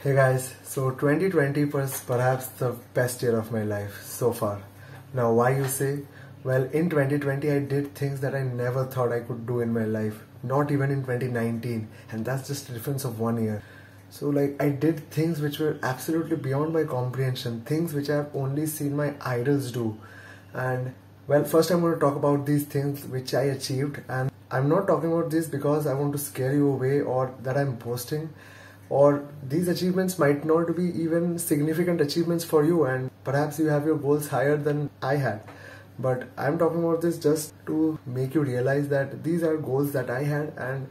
Hey guys, so 2020 was perhaps the best year of my life so far. Now, why you say? Well, in 2020, I did things that I never thought I could do in my life, not even in 2019, and that's just a difference of 1 year. So, I did things which were absolutely beyond my comprehension, things which I've only seen my idols do. And well, first I'm going to talk about these things which I achieved, and I'm not talking about this because I want to scare you away or that I'm boasting, or these achievements might not be even significant achievements for you, and perhaps you have your goals higher than I had. But I'm talking about this just to make you realize that these are goals that I had and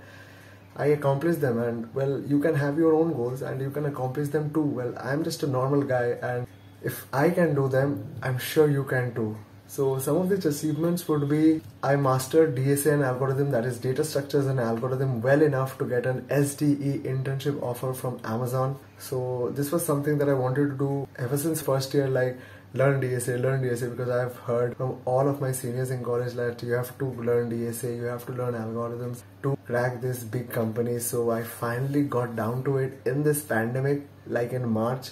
I accomplished them. And well, you can have your own goals and you can accomplish them too. Well, I'm just a normal guy, and if I can do them, I'm sure you can too. So some of these achievements would be: I mastered DSA and algorithm, that is data structures and algorithm, well enough to get an SDE internship offer from Amazon. So this was something that I wanted to do ever since first year, learn DSA, because I've heard from all of my seniors in college that you have to learn DSA, you have to learn algorithms to crack this big company. So I finally got down to it in this pandemic, like in March,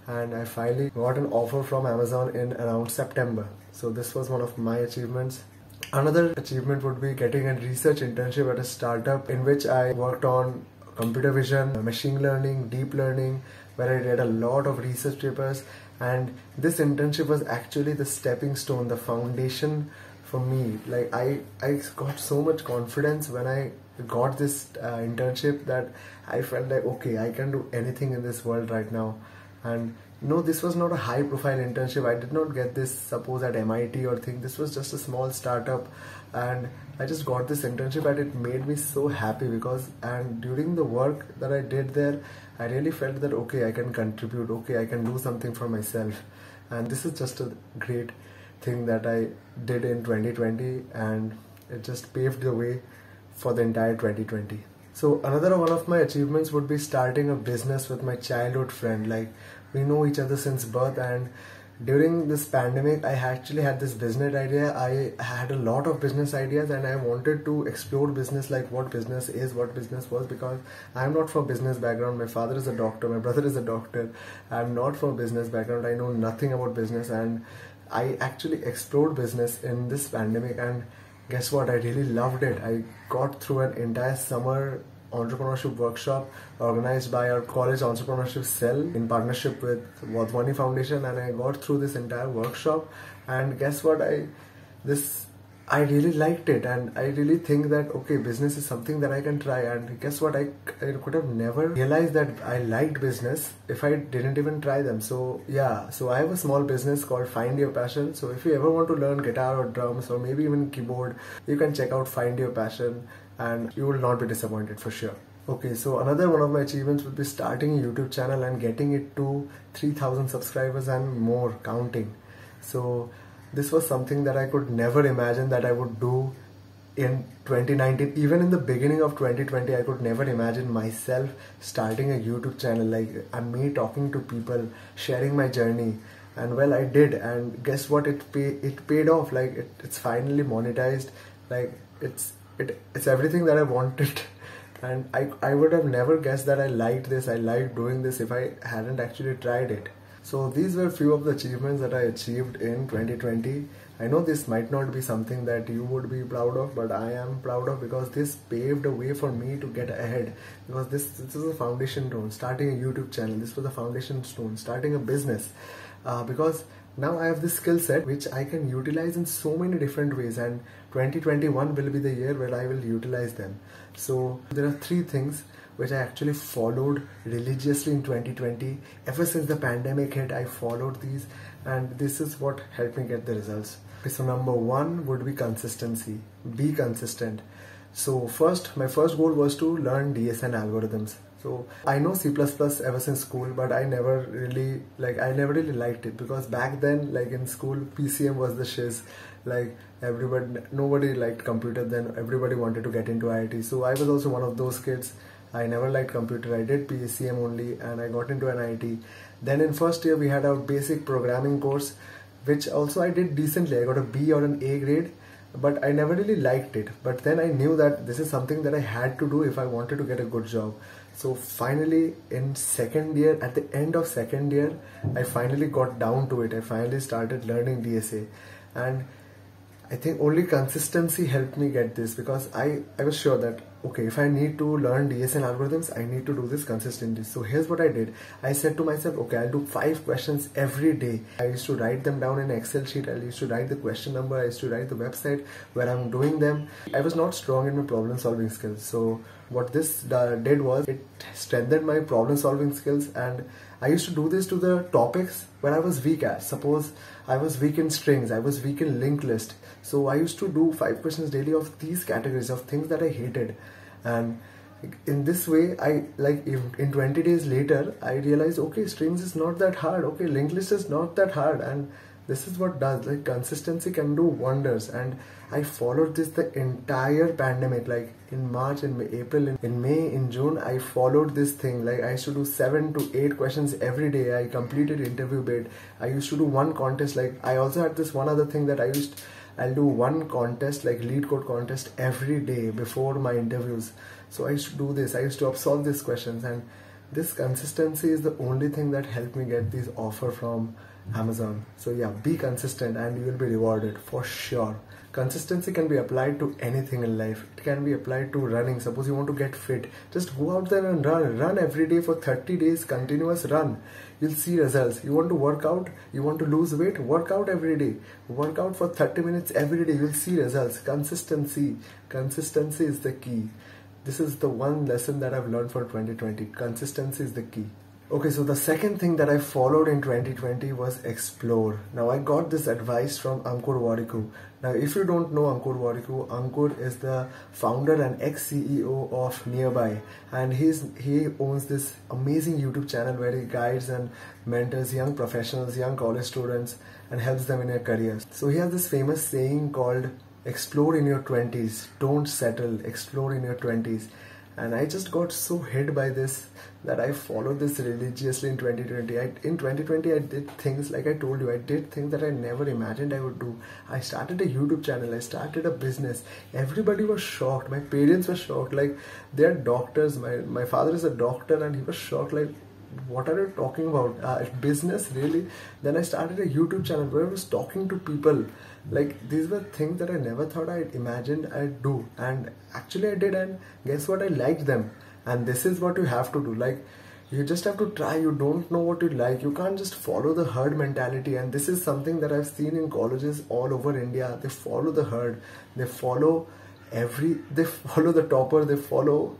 and I finally got an offer from Amazon in around September. So this was one of my achievements. Another achievement would be getting a research internship at a startup in which I worked on computer vision, machine learning, deep learning, where I read a lot of research papers. And this internship was actually the stepping stone, the foundation for me. I got so much confidence when I got this internship that I felt like, okay, I can do anything in this world right now. And no, this was not a high profile internship. I did not get this suppose at MIT or thing. This was just a small startup, and I just got this internship and it made me so happy and during the work that I did there, I really felt that okay, I can contribute, okay, I can do something for myself. And this is just a great thing that I did in 2020, and it just paved the way for the entire 2020. So another one of my achievements would be starting a business with my childhood friend. We know each other since birth, and during this pandemic I actually had this business idea. I had a lot of business ideas and I wanted to explore business, like what business is, what business was, because I'm not from business background. My father is a doctor, my brother is a doctor. I'm not from business background. I know nothing about business, and I actually explored business in this pandemic, and guess what? I really loved it. I got through an entire summer entrepreneurship workshop organized by our college entrepreneurship cell in partnership with Wadhwani Foundation, and I got through this entire workshop. And guess what? I really liked it, and I really think that okay, business is something that I can try. And guess what? I could have never realized that I liked business if I didn't even try them. So yeah, so I have a small business called Find Your Passion. So if you ever want to learn guitar or drums or maybe even keyboard, you can check out Find Your Passion and you will not be disappointed for sure. Okay, so another one of my achievements would be starting a YouTube channel and getting it to 3,000 subscribers and more, counting. So this was something that I could never imagine that I would do in 2019. Even in the beginning of 2020, I could never imagine myself starting a YouTube channel, I'm me talking to people, sharing my journey. And well, I did, and guess what? It paid off. It's finally monetized. It's everything that I wanted. And I would have never guessed that I liked this, I liked doing this, if I hadn't actually tried it. So these were few of the achievements that I achieved in 2020. I know this might not be something that you would be proud of, but I am proud of, because this paved a way for me to get ahead. Because this is a foundation stone. Starting a YouTube channel, this was the foundation stone. Starting a business, because now I have this skill set which I can utilize in so many different ways, and 2021 will be the year where I will utilize them. So there are three things which I actually followed religiously in 2020. Ever since the pandemic hit, I followed these, and this is what helped me get the results. Okay, so number one would be consistency. Be consistent. So my first goal was to learn DSA and algorithms. So I know C++ ever since school, but I never really liked it, because back then, in school, PCM was the shiz. Nobody liked computer then. Everybody wanted to get into IIT. So I was also one of those kids. I never liked computer. I did PCM only, and I got into an IIT. Then in first year we had our basic programming course, which also I did decently. I got a B or an A grade, but I never really liked it. But then I knew that this is something that I had to do if I wanted to get a good job. So finally in second year, at the end of second year, I finally got down to it. I finally started learning DSA, and I think only consistency helped me get this, because I was sure that okay, if I need to learn DSA and algorithms, I need to do this consistently. So here's what I did. I said to myself, okay, I'll do 5 questions every day. I used to write them down in an Excel sheet. I used to write the question number. I used to write the website where I'm doing them. I was not strong in my problem solving skills. So what this did was it strengthened my problem solving skills, and I used to do this to the topics where I was weak at. Suppose I was weak in strings, I was weak in linked list. So I used to do 5 questions daily of these categories of things that I hated. And in this way, I like in 20 days later, I realized, okay, strings is not that hard. Okay, linked list is not that hard. And this is what does, like, consistency can do wonders. And I followed this the entire pandemic, like in March, in April, in May, in June. I followed this thing. Like I used to do 7 to 8 questions every day. I completed interview bid. I used to do one contest. Like I also had this one other thing that I'll do one contest, like lead code contest every day before my interviews. So I used to do this. I used to absolve these questions, and this consistency is the only thing that helped me get these offer from Amazon. So yeah, be consistent and you will be rewarded for sure. Consistency can be applied to anything in life. It can be applied to running. Suppose you want to get fit, just go out there and run every day for 30 days, continuous run. You'll see results. You want to work out, you want to lose weight, work out every day. Work out for 30 minutes every day. You'll see results. Consistency is the key. This is the one lesson that I've learned for 2020. Consistency is the key. Okay, so the second thing that I followed in 2020 was explore. Now I got this advice from Ankur Warikoo. Now if you don't know Ankur Warikoo, Ankur is the founder and ex-CEO of Nearby, and he owns this amazing YouTube channel where he guides and mentors young professionals, young college students, and helps them in their careers. So he has this famous saying called explore in your 20s, don't settle, explore in your 20s. And I just got so hit by this that I followed this religiously in 2020. In 2020, I did things, like I told you, I did things that I never imagined I would do. I started a YouTube channel, I started a business. Everybody was shocked. My parents were shocked. Like, they're doctors. My father is a doctor, and he was shocked, like, what are you talking about? Business, really? Then I started a YouTube channel where I was talking to people. Like, these were things that I never thought I'd imagined I'd do, and actually I did, and guess what? I liked them. And this is what you have to do. Like, you just have to try. You don't know what you like. You can't just follow the herd mentality. And this is something that I've seen in colleges all over India. They follow the herd. They follow the topper. They follow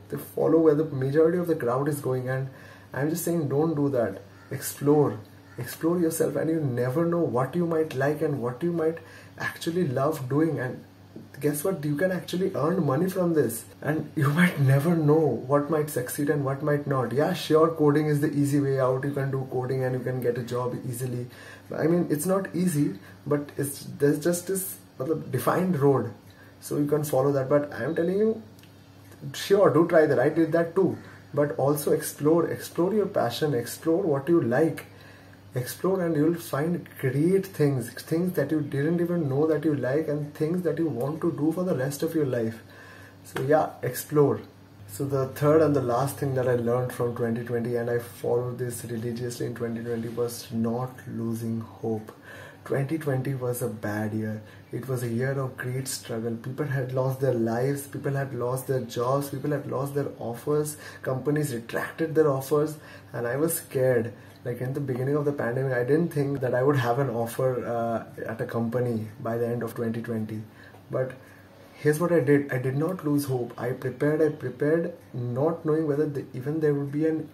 where the majority of the crowd is going. And I'm just saying, don't do that. Explore yourself, and you never know what you might like and what you might actually love doing. And guess what? You can actually earn money from this, and you might never know what might succeed and what might not. Yeah, sure, coding is the easy way out. You can do coding and you can get a job easily. I mean, it's not easy, but there's just this defined road, so you can follow that. But I'm telling you, sure, do try that. I did that too. But also explore your passion, explore what you like. Explore, and you'll find great things that you didn't even know that you like, and things that you want to do for the rest of your life. So yeah, explore. So the third and the last thing that I learned from 2020, and I followed this religiously in 2020, was not losing hope. 2020 was a bad year. It was a year of great struggle. People had lost their lives, people had lost their jobs, people had lost their offers, companies retracted their offers, and I was scared. Like, in the beginning of the pandemic, I didn't think that I would have an offer at a company by the end of 2020. But here's what I did. I did not lose hope. I prepared not knowing whether even there would be an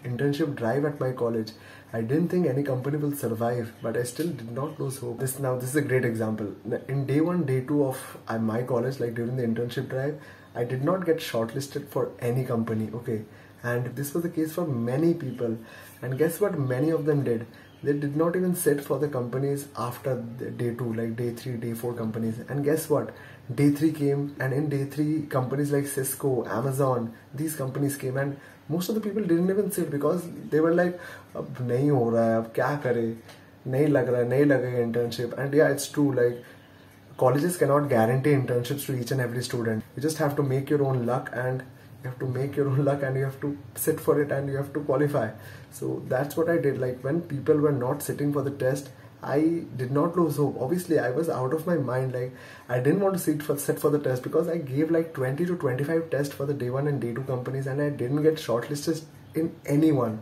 internship drive at my college. I didn't think any company will survive, but I still did not lose hope. This is a great example. In day 1, day 2 of my college, like during the internship drive, I did not get shortlisted for any company, okay? And this was the case for many people. And guess what many of them did? They did not even sit for the companies after day 2, like day 3, day 4 companies. And guess what? Day 3 came, and in day 3, companies like Cisco, Amazon, these companies came, and most of the people didn't even sit because they were like, ab nahi ho raha hai, ab kya kare? Nahi lag raha hai, nahi lagega internship. And yeah, it's true, like, colleges cannot guarantee internships to each and every student. You just have to make your own luck, and You have to make your own luck, and you have to sit for it, and you have to qualify. So that's what I did. Like when people were not sitting for the test, I did not lose hope. Obviously, I was out of my mind. Like I didn't want to sit for the test because I gave like 20 to 25 tests for the day 1 and day 2 companies, and I didn't get shortlisted in any one.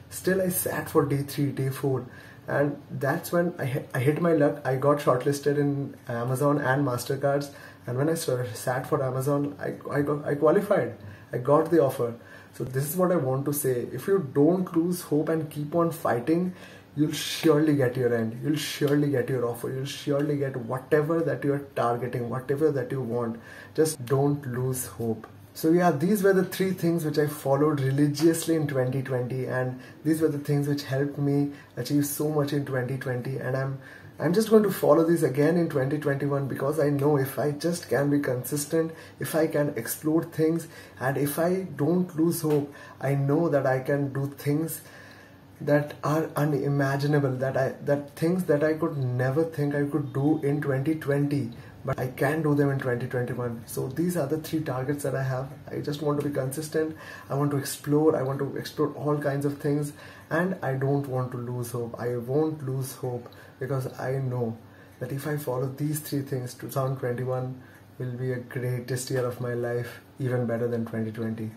Still, I sat for day 3, day 4, and that's when I hit my luck. I got shortlisted in Amazon and Mastercards, and when I sat for Amazon, I qualified. I got the offer. So this is what I want to say. If you don't lose hope and keep on fighting, you'll surely get your end. You'll surely get your offer. You'll surely get whatever that you're targeting, whatever that you want. Just don't lose hope. So yeah, these were the 3 things which I followed religiously in 2020, and these were the things which helped me achieve so much in 2020, and I'm just going to follow these again in 2021, because I know if I just can be consistent, if I can explore things, and if I don't lose hope, I know that I can do things that are unimaginable, that things that I could never think I could do in 2020, but I can do them in 2021. So these are the 3 targets that I have. I just want to be consistent. I want to explore. I want to explore all kinds of things, and I don't want to lose hope. I won't lose hope, because I know that if I follow these 3 things, 2021 will be a greatest year of my life, even better than 2020.